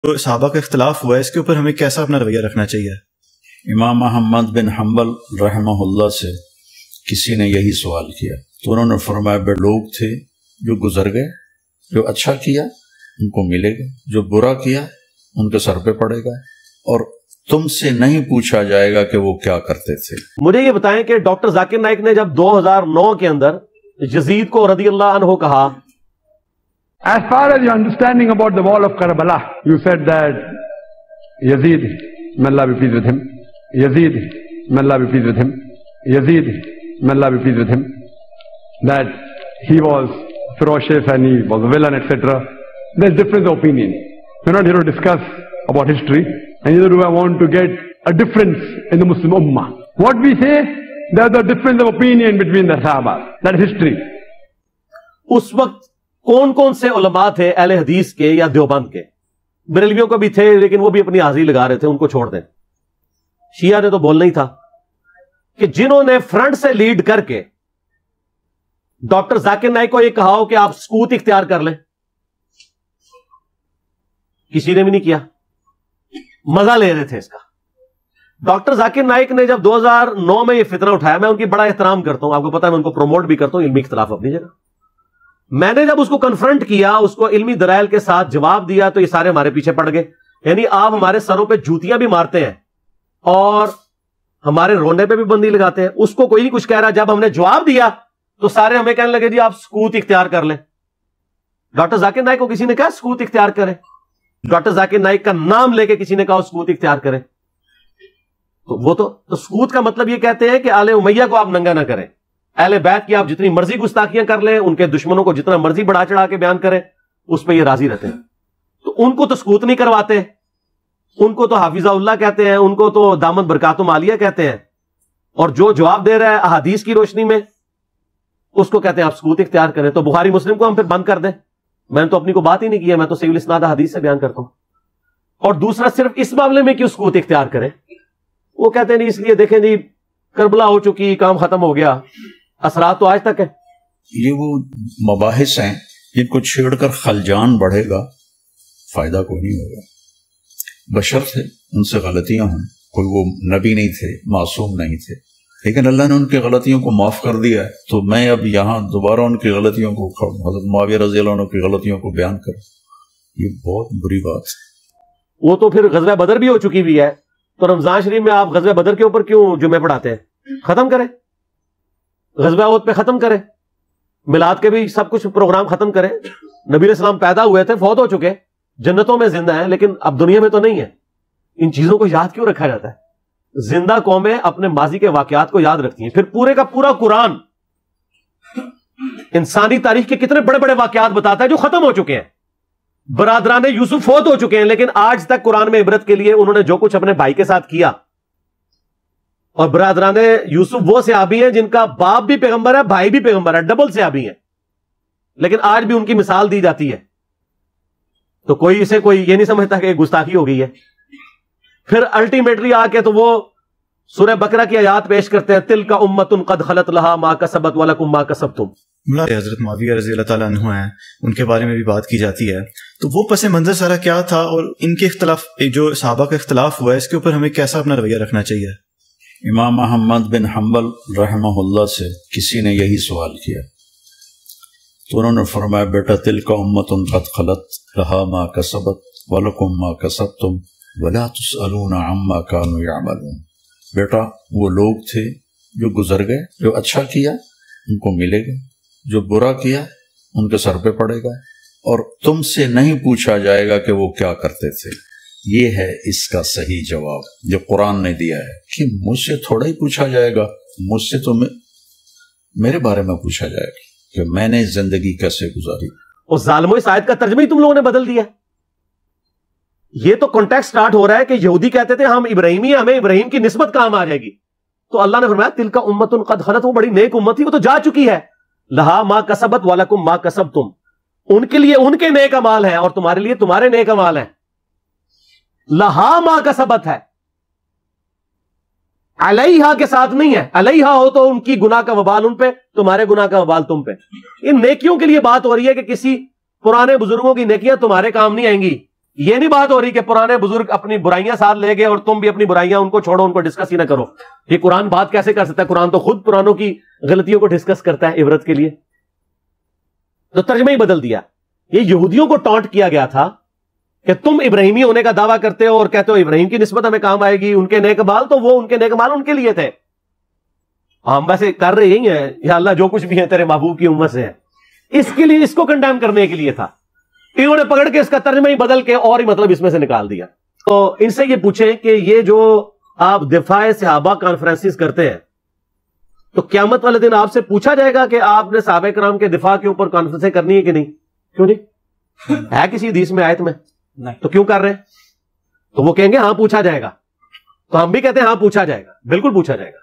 جو صحابہ کا اختلاف ہوا ہے اس کے اوپر ہمیں کیسا اپنا رویہ رکھنا چاہیے؟ امام احمد بن حنبل رحمہ اللہ سے کسی نے یہی سوال کیا تو انہوں نے فرمایا بے لوگ تھے جو گزر گئے، جو اچھا کیا ان کو ملے گا، جو برا کیا ان کے سر پہ پڑے گا، اور تم سے نہیں پوچھا جائے گا کہ وہ کیا کرتے تھے۔ مجھے یہ بتائیں کہ ڈاکٹر ذاکر نائک نے جب 2009 کے اندر یزید کو رضی اللہ عنہ کہا، As far as your understanding about the wall of Karbala, you said that Yazid, may Allah be pleased with him, Yazid, may Allah be pleased with him, Yazid, may Allah be pleased with him, that he was ferocious and he was a villain, etc. There's difference of opinion. We're not here to discuss about history, and neither do I want to get a difference in the Muslim Ummah. What we say, there's a difference of opinion between the Sahaba. That is history. اس وقت کون کون سے علماء تھے اہل حدیث کے یا دیوبند کے؟ بریلویوں کو بھی تھے لیکن وہ بھی اپنی حاضری لگا رہے تھے، ان کو چھوڑ دیں۔ شیعہ نے تو بولنا ہی تھا کہ جنہوں نے فرنٹ سے لیڈ کر کے ڈاکٹر ذاکر نائک کو یہ کہا ہو کہ آپ سکوت اختیار کر لیں، کسی نے بھی نہیں کیا، مزہ لے رہے تھے اس کا۔ ڈاکٹر ذاکر نائک نے جب 2009 میں یہ فتنہ اٹھایا، میں ان کی بڑا احترام کرتا ہوں، آپ کو پتا ہے میں ان کو پروموٹ بھی کرتا ہوں، علمی اختلاف اپنی جگہ۔ میں نے جب اس کو کنفرنٹ کیا، اس کو علمی دلائل کے ساتھ جواب دیا، تو یہ سارے ہمارے پیچھے پڑ گئے، یعنی آپ ہمارے سروں پہ جوتیاں بھی مارتے ہیں اور ہمارے رونے پہ بھی بندی لگاتے ہیں۔ اس کو کوئی نہیں کچھ کہہ رہا، جب ہم نے جواب دیا تو سارے ہمیں کہنے لگے جی آپ سکوت اختیار کر لیں۔ ڈاکٹر ذاکر نائک کو کسی نے کہا سکوت اختیار کریں؟ ڈاکٹر ذاکر نائک کا نام لے کے کسی نے کہا سکوت اختیار کریں؟ تو وہ تو سکوت کا مطلب یہ کہتے ہیں کہ آل امیہ کو آپ ننگا نہ کریں، اہل بیت کی آپ جتنی مرضی گستاخیاں کر لیں، ان کے دشمنوں کو جتنا مرضی بڑھا چڑھا کے بیان کریں، اس پہ یہ راضی رہتے ہیں۔ تو ان کو تو سکوت نہیں کرواتے، ان کو تو حافظہ اللہ کہتے ہیں، ان کو تو دامت برکاتم عالیہ کہتے ہیں، اور جو جواب دے رہا ہے احادیث کی روشنی میں اس کو کہتے ہیں آپ سکوت اختیار کریں۔ تو بخاری مسلم کو ہم پھر بند کر دیں؟ میں نے تو اپنی کو بات ہی نہیں کی ہے، میں تو صحیح الاسناد حدیث سے بیان کرتا ہوں۔ اور دوسرا صرف اس معاملے میں کیوں سکوت اختیار کریں؟ وہ کہتے ہیں نہیں اس لیے دیکھیں جی کربلا ہو چکی، کام ختم ہو گیا، اثرات تو آج تک ہے۔ یہ وہ مباحث ہیں جن کو چھیڑ کر خلجان بڑھے گا، فائدہ کوئی نہیں ہوگا۔ بشر تھے، ان سے غلطیاں ہوں، کوئی وہ نبی نہیں تھے، معصوم نہیں تھے، لیکن اللہ نے ان کی غلطیوں کو معاف کر دیا ہے۔ تو میں اب یہاں دوبارہ ان کی غلطیوں کو، حضرت معاویہ رضی اللہ عنہ کی غلطیوں کو بیان کروں، یہ بہت بری بات ہے۔ وہ تو پھر غزوہ بدر بھی ہو چکی ہوئی ہے، تو رمضان شریف میں آپ غزوہ بدر کے اوپر کیوں جمعے پڑھاتے ہیں؟ ختم کریں، غزوہ احد پہ ختم کریں، میلاد کے بھی سب کچھ پروگرام ختم کریں۔ نبی علیہ السلام پیدا ہوئے تھے، فوت ہو چکے، جنتوں میں زندہ ہیں، لیکن اب دنیا میں تو نہیں ہے۔ ان چیزوں کو یاد کیوں رکھا جاتا ہے؟ زندہ قومیں اپنے ماضی کے واقعات کو یاد رکھتی ہیں۔ پھر پورے کا پورا قرآن انسانی تاریخ کے کتنے بڑے بڑے واقعات بتاتا ہے جو ختم ہو چکے ہیں۔ برادران یوسف فوت ہو چکے ہیں، لیکن آج تک قرآن میں عبرت کے لیے انہوں نے جو کچھ اپنے بھائی کے ساتھ کیا۔ اور برادران یوسف وہ صحابی ہیں جن کا باپ بھی پیغمبر ہے، بھائی بھی پیغمبر ہے، ڈبل صحابی ہیں، لیکن آج بھی ان کی مثال دی جاتی ہے۔ تو کوئی اسے کوئی یہ نہیں سمجھتا کہ گستاخی ہو گئی ہے۔ پھر الٹیمیٹلی آ کے تو وہ سورہ بقرہ کی آیات پیش کرتے ہیں، تلک امۃ قد خلت لہا ما کسبت ولکم ما کسبتم۔ حضرت معاویہ رضی اللہ تعالیٰ عنہ ہیں، ان کے بارے میں بھی بات کی جاتی ہے، تو وہ پس منظر سارا کیا تھا، اور ان کے اختلاف، جو صحابہ کا اختلاف ہوا ہے اس کے اوپر ہمیں کیسا اپنا رویہ رکھنا چاہیے؟ امام احمد بن حنبل رحمہ اللہ سے کسی نے یہی سوال کیا تو انہوں نے فرمایا بیٹا تلک امۃ قد خلت لہا ما کسبت ولکم ما کسبتم ولا تسألون عما كانوا يعملون۔ بیٹا وہ لوگ تھے جو گزر گئے، جو اچھا کیا ان کو ملے گا، جو برا کیا ان کے سر پہ پڑے گا، اور تم سے نہیں پوچھا جائے گا کہ وہ کیا کرتے تھے۔ یہ ہے اس کا صحیح جواب جو قرآن نے دیا ہے، کہ مجھ سے تھوڑا ہی پوچھا جائے گا، مجھ سے تو میرے بارے میں پوچھا جائے گا کہ میں نے زندگی کیسے گزاری۔ اور ظالموں اس آیت کا ترجمہ ہی تم لوگوں نے بدل دیا۔ یہ تو کانٹیکسٹ سٹارٹ ہو رہا ہے کہ یہودی کہتے تھے ہم ابراہیمی، ہمیں ابراہیم کی نسبت کام آ جائے گی، تو اللہ نے فرمایا تلک امۃ قد خلت، وہ بڑی نیک امت تھی، وہ تو جا چکی ہے، لہا ما کسبت ولکم ما کسبتم، ان کے لیے ان کے نیک اعمال ہیں اور تمہارے لیے تمہارے نیک اعمال ہیں۔ لہا ما کسبت ہے، علیہا کے ساتھ نہیں ہے، علیہا ہو تو ان کی گناہ کا وبال ان پہ، تمہارے گناہ کا وبال تم پہ۔ ان نیکیوں کے لیے بات ہو رہی ہے کہ کسی پرانے بزرگوں کی نیکیاں تمہارے کام نہیں آئیں گی، یہ نہیں بات ہو رہی کہ پرانے بزرگ اپنی برائیاں ساتھ لے گئے اور تم بھی اپنی برائیاں ان کو چھوڑو، ان کو ڈسکس ہی نہ کرو. یہ قرآن بات کیسے کر سکتا ہے؟ قرآن تو خود پرانوں کی غلطیوں کو ڈسکس کرتا ہے عبرت کے لیے. تو ترجمہ ہی بدل دیا. یہ یہودیوں کو ٹانٹ کیا گیا تھا کہ تم ابراہیمی ہونے کا دعویٰ کرتے ہو اور کہتے ہو ابراہیم کی نسبت ہمیں کام آئے گی، ان کے نیک مال تو وہ ان کے نیک مال ان کے لیے تھے. ہم ویسے کر رہے یہی ہیں، یا اللہ جو کچھ بھی ہے تیرے محبوب کی امت سے ہے. اس کے لیے، اس کو کنڈیم کرنے کے لیے تھا. انہوں نے پکڑ کے اس کا ترجمہ ہی بدل کے اور ہی مطلب اس میں سے نکال دیا. تو ان سے یہ پوچھیں کہ یہ جو آپ دفاع صحابہ کانفرنسز کرتے ہیں، تو قیامت والے دن آپ سے پوچھا جائے گا کہ آپ نے صحابہ کرام کے دفاع کے اوپر کانفرنسیں کرنی ہے کہ نہیں؟ کیوں نہیں؟ ہے کسی حدیث میں آیت میں؟ تو کیوں کر رہے ہیں؟ تو وہ کہیں گے ہاں پوچھا جائے گا. تو ہم بھی کہتے ہیں ہاں پوچھا جائے گا، بالکل پوچھا جائے گا.